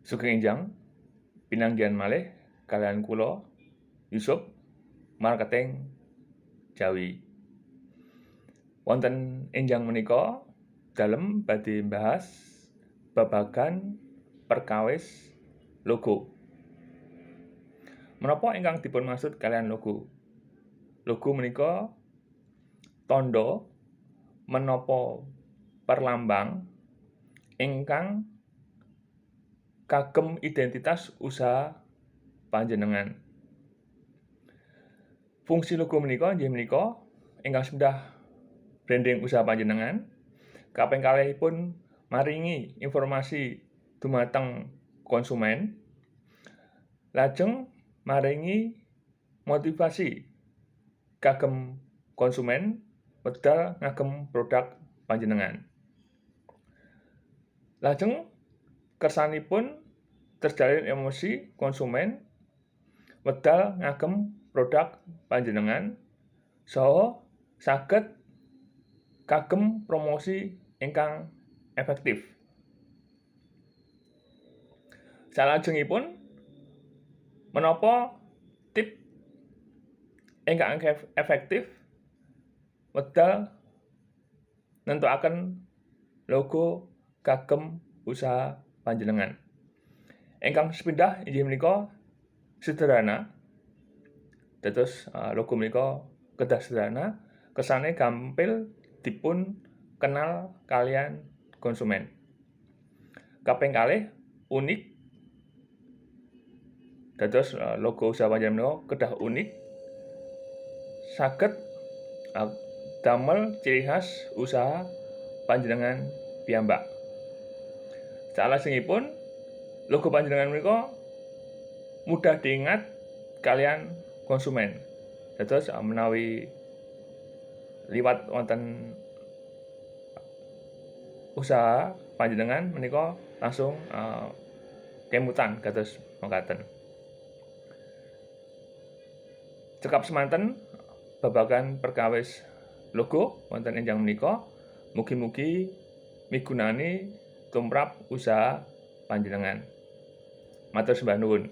Sugeng Enjang pinanggihan malih kaliyan kula Yusuf Marketing Jawi. Wonten enjang menika dalem badhe mbahas babagan perkawis logo. Menapa ingkang dipun maksud kaliyan logo? Logo menika tandha menapa perlambang ingkang kagem identitas usaha panjenengan. Fungsi logo menika inggih menika ingkang sepindah branding usaha panjenengan, kaping kalihipun maringi informasi dumateng konsumen, lajeng maringi motivasi kagem konsumen wedal ngagem produk panjenengan. Lajeng kersanipun terjalin emosi konsumen wedal ngagem produk panjenengan saha saged kagem promosi ingkang efektif. Salajengipun menapa tip ingkang efektif wedal nentukaken logo kagem usaha panjenengan. Ingkang sepindah inggih menika sederhana. Dados logo menika kedah sederhana, kesane gampil dipun kenal kalian konsumen. Kaping kalih unik. Dados logo usaha panjenengan menika kedah unik. Saged damel ciri khas usaha panjenengan piyambak. Salajengipun logo panjenengan menika mudah diingat kalian konsumen. Dados menawi liwat wonten usaha panjenengan menika langsung kemutan kados mekaten. Cekap semanten babagan perkawis logo wonten enjang menika, mugi-mugi migunani tumrap usaha panjenengan. Matur sembah nuwun.